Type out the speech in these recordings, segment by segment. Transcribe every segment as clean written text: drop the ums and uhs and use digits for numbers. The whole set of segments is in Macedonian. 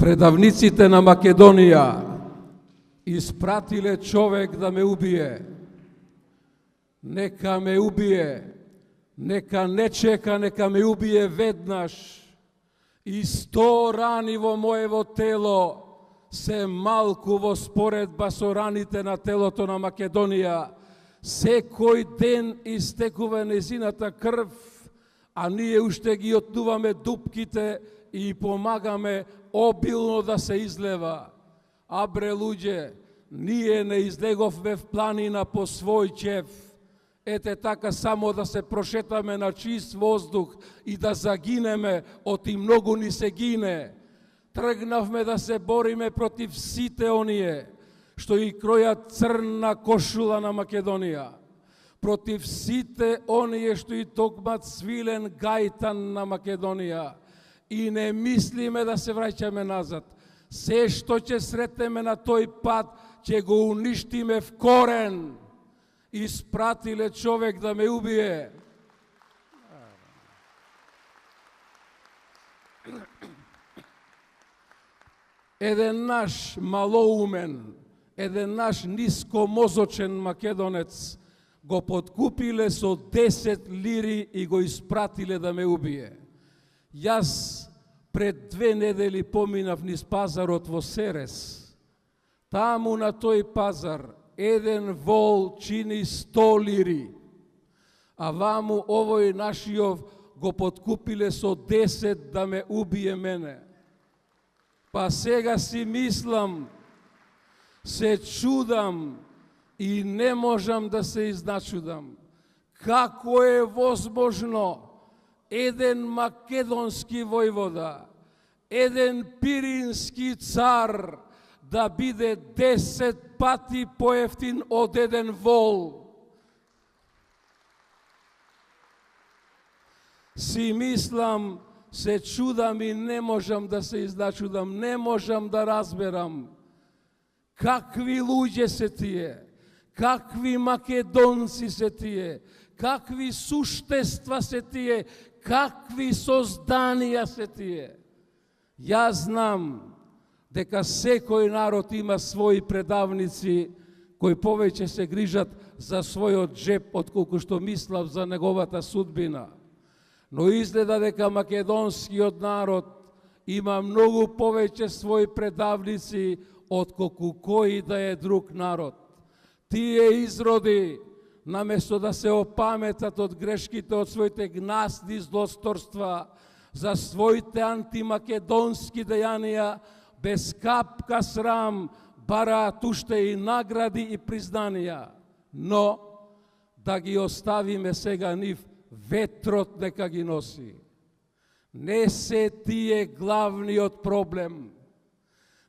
Предавниците на Македонија испратиле човек да ме убие. Нека ме убие, нека не чека, нека ме убие веднаш. И 100 рани во моево тело се малку во споредба со раните на телото на Македонија. Секој ден истекува незината крв, а ние уште ги отнуваме дупките и помагаме обилно да се излева. А бре луѓе, ние не излеговме в планина по свој чеф. Ете така само да се прошетаме на чист воздух и да загинеме, оти многу ни се гине. Тргнавме да се бориме против сите оние што и кројат црна кошула на Македонија, против сите оние што и токмат свилен гајтан на Македонија. И не мислиме да се враќаме назад. Се што ќе сретнеме на тој пат, ќе го уништиме в корен. Испратиле човек да ме убие. Еден наш малоумен, еден наш нискомозочен македонец го подкупиле со 10 лири и го испратиле да ме убие. Јас пред 2 недели поминав низ пазарот во Серес. Таму на тој пазар еден вол чини 100 лири, а ваму овој нашиов го подкупиле со 10 да ме убие мене. Па сега си мислам, се чудам и не можам да се изначудам. Како е возможно еден македонски војвода, еден пирински цар да биде 10 пати поевтин од еден вол? Си мислам, се чудам и не можам да се изначудам, не можам да разберам. Какви луѓе се тие? Какви македонци се тие? Какви суштества се тие? Какви созданија се тие? Јас знам дека секој народ има своји предавници кои повеќе се грижат за својот джеп отколку што мислат за неговата судбина. Но изгледа дека македонскиот народ има многу повеќе своји предавници отколку кој да е друг народ. Тие изроди, наместо да се опаметат од грешките од своите гнасни злосторства, за своите антимакедонски дејанија, без капка срам, бараат уште и награди и признанија. Но да ги оставиме сега нив, ветрот нека ги носи. Не се тие главниот проблем.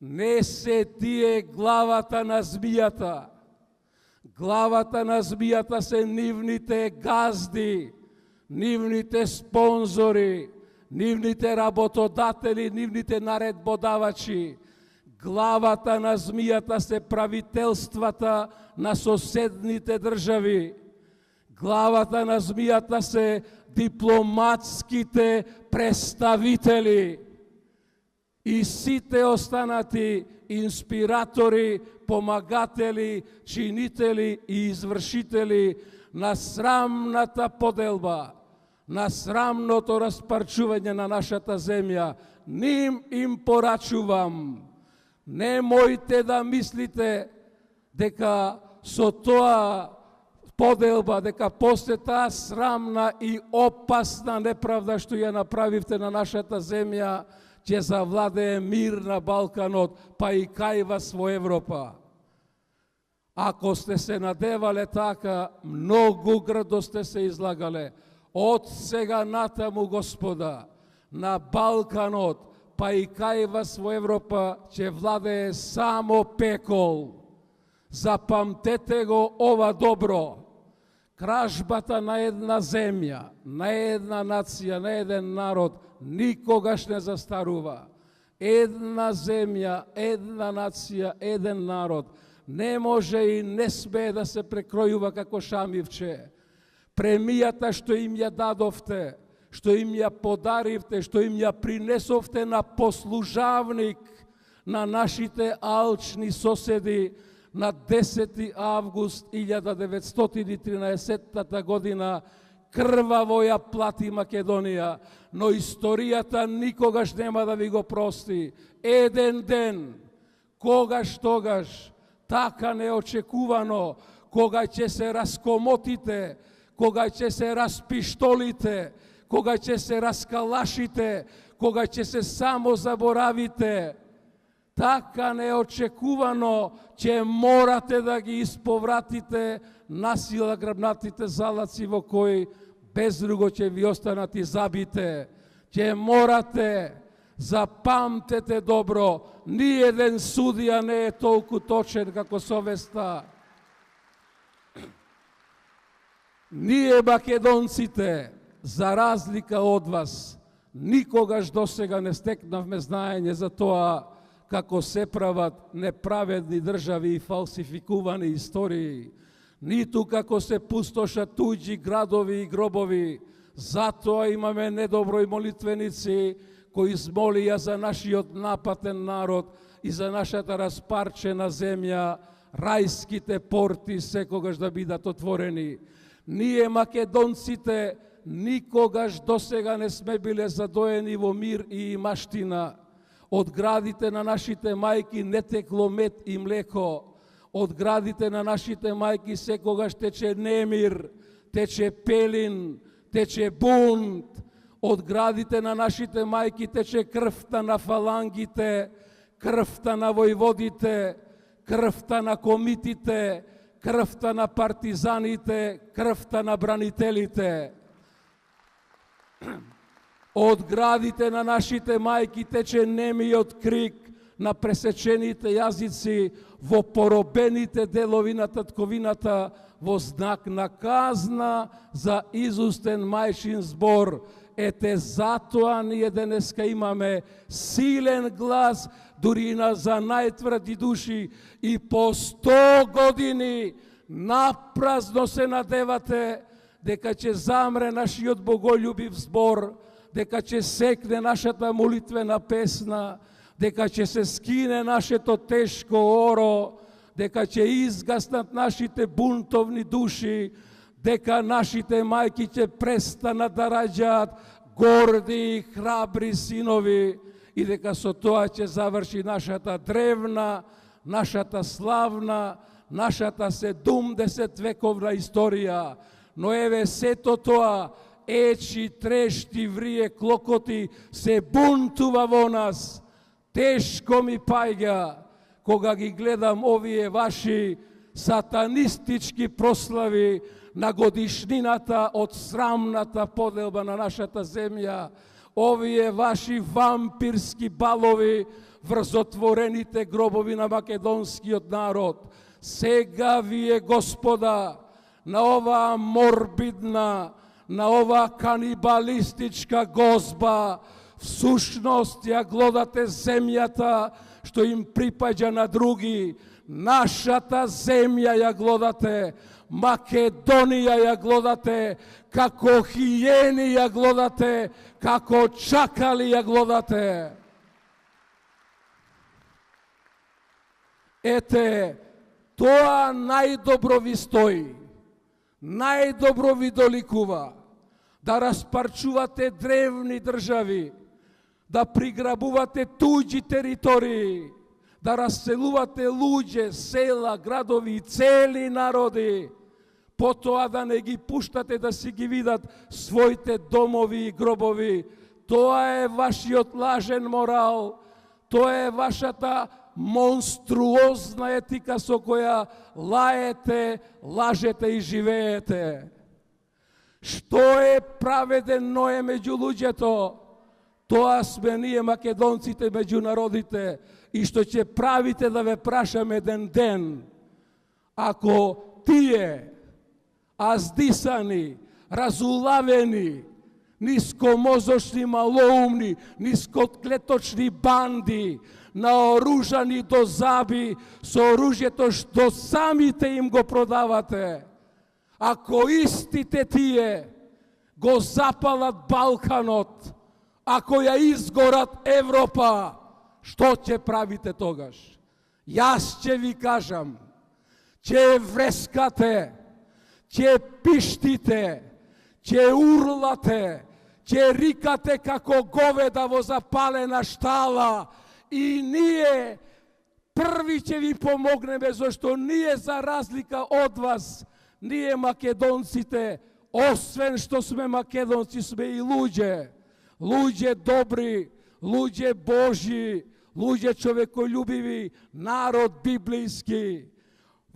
Не се тие главата на змијата. Главата на змијата се нивните газди, нивните спонзори, нивните работодатели, нивните наредбодавачи. Главата на змијата се правителствата на соседните држави. Главата на змијата се дипломатските представители и сите останати инспиратори, помагатели, чинители и извршители на срамната поделба, на срамното распарчување на нашата земја. Ним им порачувам, немојте да мислите дека со тоа поделба, дека после таа срамна и опасна неправда што ја направивте на нашата земја, ќе завладее мир на Балканот, па и кај вас во Европа. Ако сте се надевале така, многу грдо сте се излагале. Од сега натаму, Господа, на Балканот, па и кај вас во Европа, ќе владее само пекол. Запамтете го ова добро. Кражбата на една земја, на една нација, на еден народ, никогаш не застарува. Една земја, една нација, еден народ не може и не смее да се прекројува како шамивче. Премијата што им ја дадовте, што им ја подаривте, што им ја принесовте на послужавник на нашите алчни соседи на 10. август 1913 година. Крваво ја плати Македонија, но историјата никогаш нема да ви го прости. Еден ден, тогаш, така неочекувано, кога ќе се раскомотите, кога ќе се распиштолите, кога ќе се раскалашите, кога ќе се само заборавите, така неочекувано ќе морате да ги исповратите насила грабнатите залаци во кои без друго ќе ви останат и забите. Ќе морате, запамтете добро, ниеден судија не е толку точен како совеста. Ние македонците, за разлика од вас, никогаш досега не стекнавме знаење за тоа како се прават неправедни држави и фалсификувани истории, ниту како се пустошат туѓи градови и гробови. Затоа имаме недоброј молитвеници кои измолија за нашиот напатен народ и за нашата распарчена земја, рајските порти секогаш да бидат отворени. Ние македонците никогаш досега не сме биле задоени во мир и имаштина. Од градите на нашите мајки не текло мед и млеко. Од градите на нашите мајки секогаш тече немир, тече пелин, тече бунт. Од градите на нашите мајки тече крвта на фалангите, крвта на војводите, крвта на комитите, крвта на партизаните, крвта на бранителите. Од градите на нашите мајки тече немиот крик на пресечените јазици во поробените делови на татковината во знак на казна за изустен мајчин збор. Ете затоа ние денеска имаме силен глас дури за најтврди души и по 100 години напразно се надевате дека ќе замре нашиот боголюбив збор, дека ќе секне нашата молитвена песна, дека ќе се скине нашето тешко оро, дека ќе изгаснат нашите бунтовни души, дека нашите мајки ќе престанат да раѓаат горди и храбри синови и дека со тоа ќе заврши нашата древна, нашата славна, нашата 70 вековна историја. Но еве сето тоа, ечи, трешти, врие, клокоти, се бунтува во нас. Тешко ми паѓа кога ги гледам овие ваши сатанистички прослави на годишнината од срамната поделба на нашата земја, овие ваши вампирски балови врз отворените гробови на македонскиот народ. Сега вие, Господа, на оваа морбидна, на оваа канибалистичка гозба, всушност ја глодате земјата што им припаѓа на други. Нашата земја ја глодате, Македонија ја глодате, како хиени ја глодате, како чакали ја глодате. Ете, тоа најдобро ви стои, најдобро ви доликува, да распарчувате древни држави, да приграбувате туѓи територии, да расселувате луѓе, села, градови и цели народи, потоа да не ги пуштате да си ги видат своите домови и гробови. Тоа е вашиот лажен морал, тоа е вашата монструозна етика со која лаете, лажете и живеете. Што е праведен Ное меѓу луѓето? Тоа сме ние македонците меѓу народите и што ќе правите да ве прашаме еден ден. Ако тие аздисани, разулавени, нискомозошни малоумни, нискоклеточни банди, наоружани до заби со оружјето што самите им го продавате, ако истите тие го запалат Балканот, ако ја изгорат Европа, што ќе правите тогаш? Јас ќе ви кажам, ќе врескате, ќе пиштите, ќе урлате, ќе рикате како говеда во запалена штала и ние први ќе ви помогнеме, зашто ние за разлика од вас, ние македонците, освен што сме македонци, сме и луѓе. Луѓе добри, луѓе Божји, луѓе човеколюбиви, народ библијски.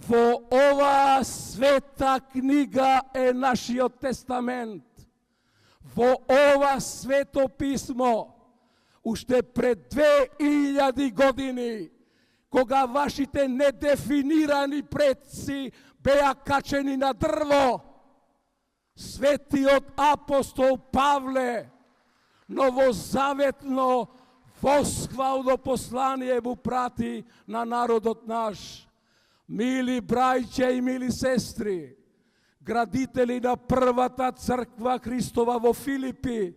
Во оваа света книга е нашиот тестамент. Во ова свето писмо, уште пред 2000 години, кога вашите недефинирани предци беа качени на дрво, светиот апостол Павле новозаветно восхвално послание му прати на народот наш. Мили брајче и мили сестри, градители на првата црква Христова во Филипи,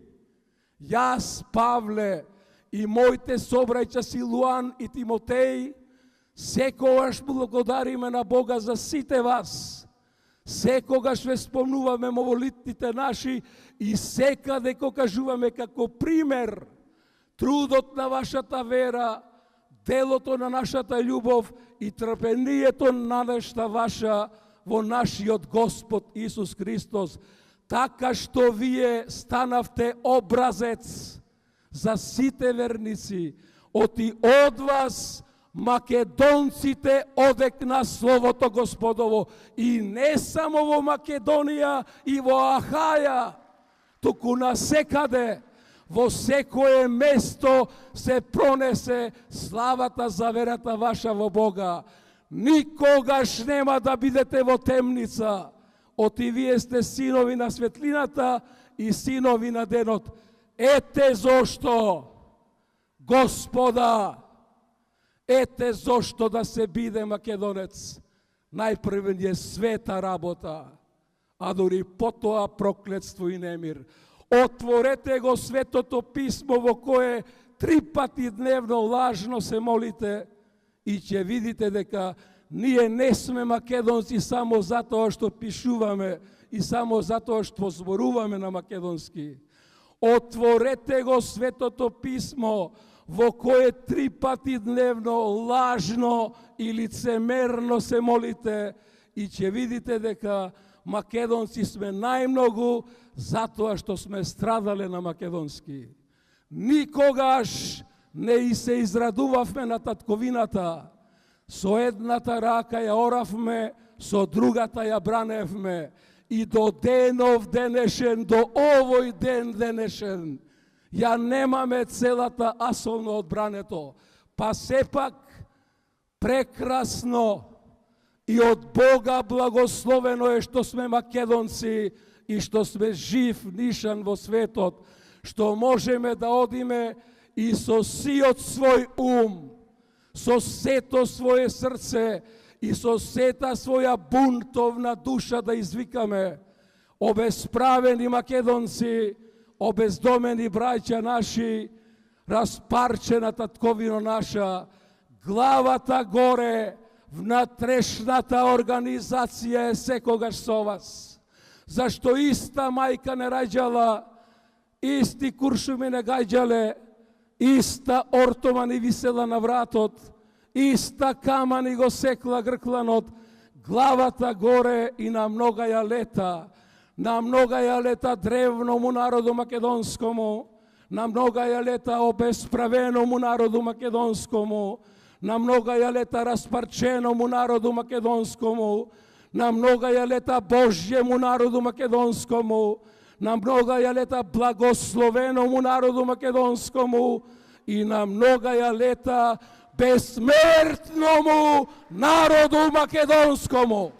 јас, Павле, и моите собрајча Силуан и Тимотеј, секогаш благодариме на Бога за сите вас, секогаш ве спомнуваме молитвите наши и секаде го кажуваме како пример трудот на вашата вера, делото на нашата љубов и трпението на нашата ваша во нашиот Господ Исус Христос, така што вие станавте образец за сите верници. Оти од вас македонците одекна Словото Господово и не само во Македонија и во Ахаја, туку насекаде, во секое место се пронесе славата за верата ваша во Бога. Никогаш нема да бидете во темница, оти вие сте синови на светлината и синови на денот. Ете зошто, Господа, ете зошто да се биде македонец. Најпрвен е света работа, а дури потоа проклетство и немир. Отворете го Светото писмо во кое 3 пати дневно лажно се молите и ќе видите дека ние не сме македонци само затоа што пишуваме и само затоа што зборуваме на македонски. Отворете го Светото писмо во кое 3 пати дневно лажно и лицемерно се молите и ќе видите дека македонци сме најмногу затоа што сме страдале на македонски. Никогаш не и се израдувавме на татковината. Со едната рака ја оравме, со другата ја браневме. И до денов денешен, до овој ден денешен, ја немаме целата асовно одбрането. Па сепак прекрасно и од Бога благословено е што сме македонци и што сме жив нишан во светот, што можеме да одиме и со сиот свој ум, со сето своје срце и со сета своја бунтовна душа да извикаме: обесправени македонци, обездомени браќа наши, распарчена татковино наша, главата горе, внатрешната организација е секогаш со вас. Зашто иста мајка не раѓала, исти куршуми не гаѓале, иста ортова ни висела на вратот, иста кама ни го секла гркланот, главата горе и на многа ја лета древному народу македонскому, на многа ја лета обесправеному народу македонскому, на многа ја лета распарченому народу македонскому, на многа ја лета Божјему народу македонскому, на многа ја лета благословеному народу македонскому и на многа ја лета бесмертному народу македонскому.